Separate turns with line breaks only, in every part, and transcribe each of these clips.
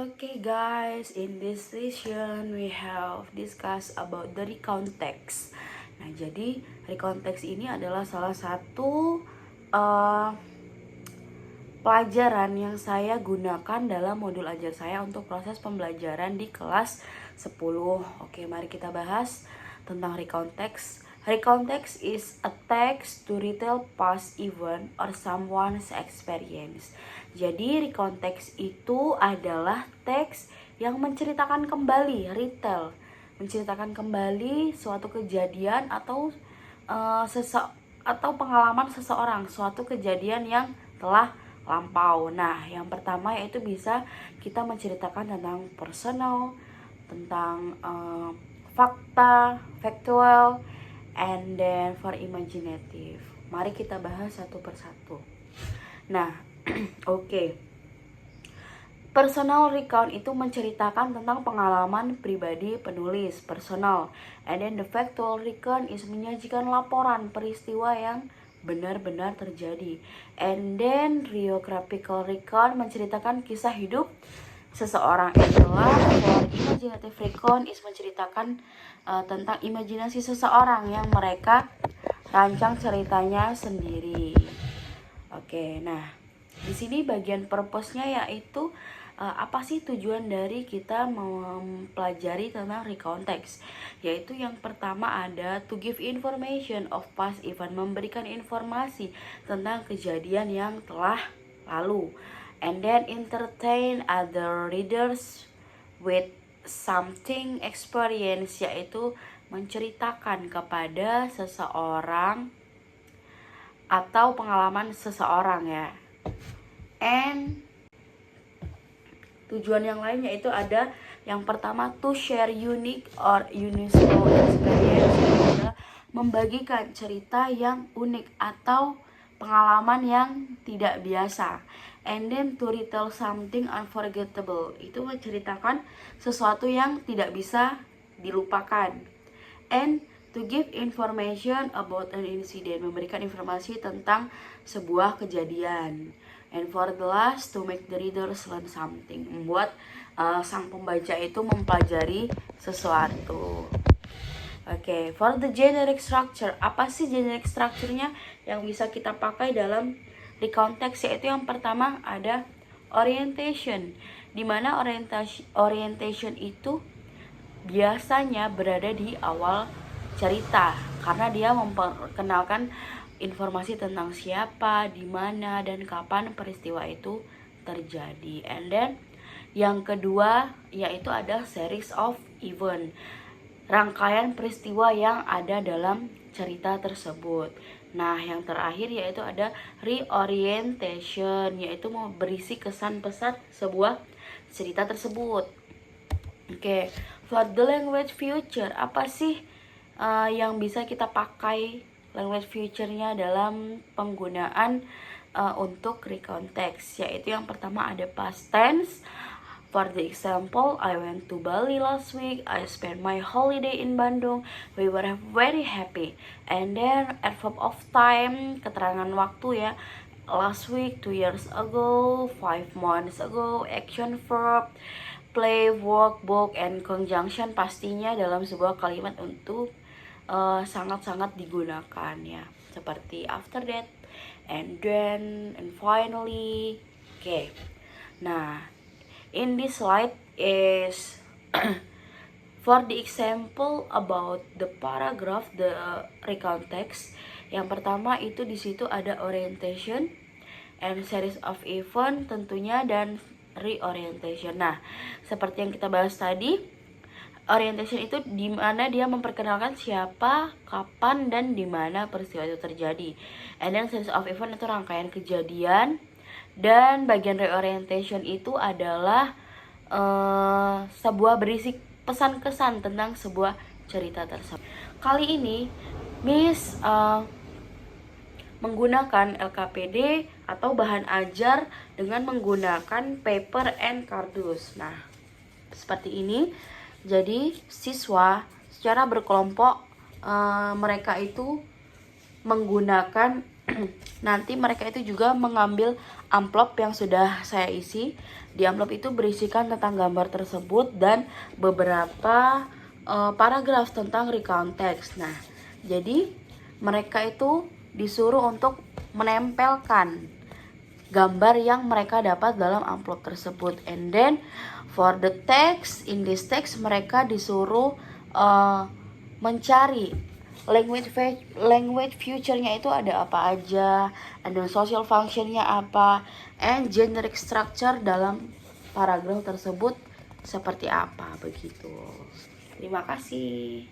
Okay guys, in this session we have discussed about the recount text. Nah, jadi recount text ini adalah salah satu pelajaran yang saya gunakan dalam modul ajar saya untuk proses pembelajaran di kelas 10. Oke, mari kita bahas tentang recount text. Recount text is a text to retell past event or someone's experience. Jadi recount text itu adalah teks yang menceritakan kembali, retell, menceritakan kembali suatu kejadian atau pengalaman seseorang, suatu kejadian yang telah lampau. Nah, yang pertama yaitu bisa kita menceritakan tentang personal, tentang fakta, factual, and then for imaginative. Mari kita bahas satu persatu. Nah, oke. Personal recount itu menceritakan tentang pengalaman pribadi penulis, personal. And then the factual recount is menyajikan laporan peristiwa yang benar-benar terjadi. And then biographical recount menceritakan kisah hidup seseorang. Itulah for imaginative recount is menceritakan tentang imajinasi seseorang yang mereka rancang ceritanya sendiri. Oke, nah di sini bagian purpose-nya yaitu apa sih tujuan dari kita mempelajari tentang recount text? Yaitu yang pertama ada to give information of past event, memberikan informasi tentang kejadian yang telah lalu. And then entertain other readers with something experience, yaitu menceritakan kepada seseorang atau pengalaman seseorang ya. And tujuan yang lain yaitu ada yang pertama to share unique or unusual experience, yaitu membagikan cerita yang unik atau pengalaman yang tidak biasa. And then to retell something unforgettable, itu menceritakan sesuatu yang tidak bisa dilupakan. And to give information about an incident, memberikan informasi tentang sebuah kejadian. And for the last, to make the readers learn something, membuat sang pembaca itu mempelajari sesuatu. Oke, for the generic structure, apa sih generic structure-nya yang bisa kita pakai dalam recount text? Yaitu yang pertama ada orientation, dimana orientation itu biasanya berada di awal cerita karena dia memperkenalkan informasi tentang siapa, di mana, dan kapan peristiwa itu terjadi. And then yang kedua yaitu ada series of event, rangkaian peristiwa yang ada dalam cerita tersebut. Nah, yang terakhir yaitu ada reorientation, yaitu berisi kesan-pesan sebuah cerita tersebut. Oke, for the language feature, apa sih yang bisa kita pakai language feature-nya dalam penggunaan untuk recount text? Yaitu yang pertama ada past tense. For the example, I went to Bali last week. I spent my holiday in Bandung. We were very happy. And then adverb of time, keterangan waktu ya. Last week, 2 years ago, 5 months ago. Action verb, play, work, book, and conjunction pastinya dalam sebuah kalimat untuk sangat-sangat digunakan ya. Seperti after that, and then, and finally. Oke. Nah, in this slide is for the example about the paragraph, the recount text. Yang pertama itu di situ ada orientation and series of event tentunya, dan reorientation. Nah, seperti yang kita bahas tadi, orientation itu di mana dia memperkenalkan siapa, kapan, dan di mana peristiwa itu terjadi. And then series of event itu rangkaian kejadian. Dan bagian reorientation itu adalah sebuah berisi pesan-kesan tentang sebuah cerita tersebut. Kali ini Miss menggunakan LKPD atau bahan ajar dengan menggunakan paper and kardus. Nah, seperti ini. Jadi siswa secara berkelompok mereka itu menggunakan nanti mereka itu juga mengambil amplop yang sudah saya isi. Di amplop itu berisikan tentang gambar tersebut dan beberapa paragraf tentang recount text. Nah, jadi mereka itu disuruh untuk menempelkan gambar yang mereka dapat dalam amplop tersebut. And then for the text, in this text mereka disuruh mencari language future-nya itu ada apa aja, and then social function-nya apa, and generic structure dalam paragraf tersebut seperti apa, begitu. Terima kasih.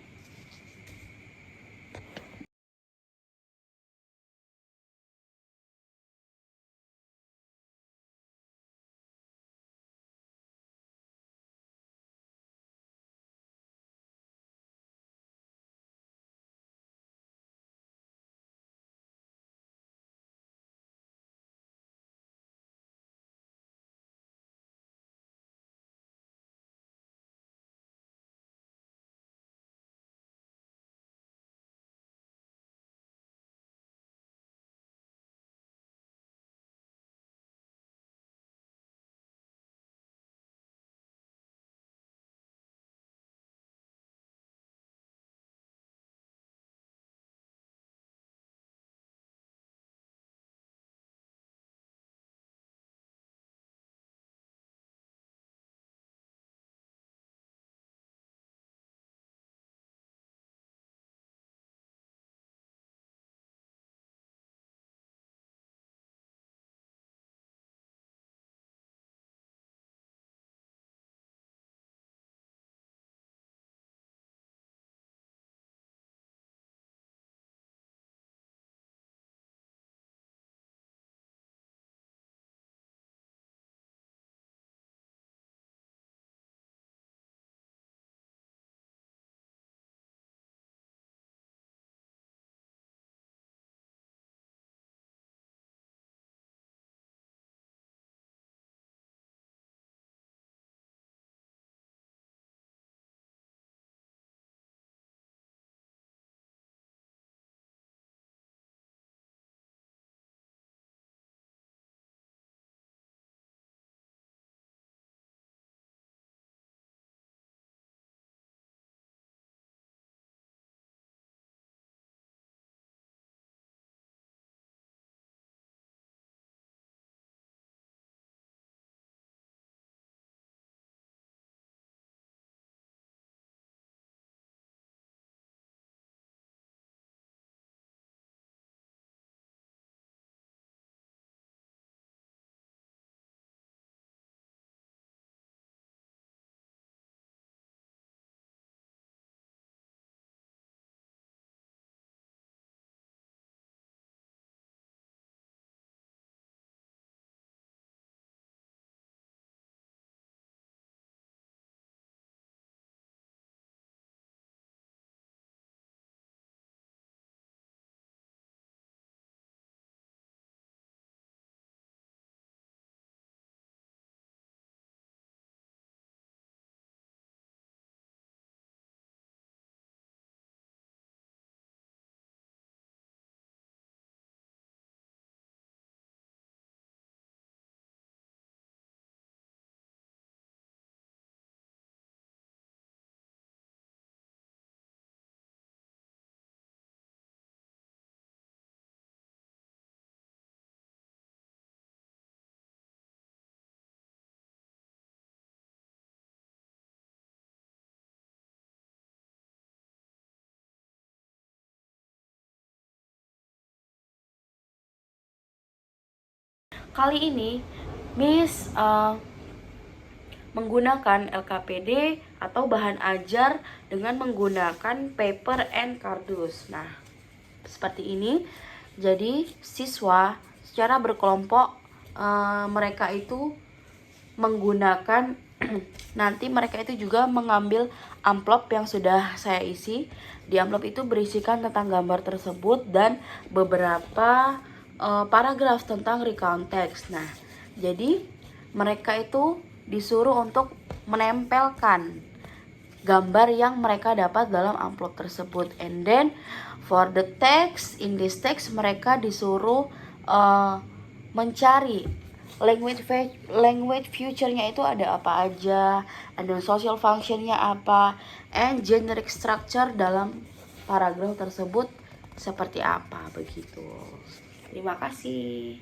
Kali ini Miss menggunakan LKPD atau bahan ajar dengan menggunakan paper and kardus. Nah, seperti ini. Jadi siswa secara berkelompok mereka itu menggunakan nanti mereka itu juga mengambil amplop yang sudah saya isi. Di amplop itu berisikan tentang gambar tersebut dan beberapa paragraf tentang recount text. Nah, jadi mereka itu disuruh untuk menempelkan gambar yang mereka dapat dalam amplop tersebut. And then for the text, in this text mereka disuruh mencari language future-nya itu ada apa aja, ada social function-nya apa, and generic structure dalam paragraf tersebut seperti apa begitu. Terima kasih.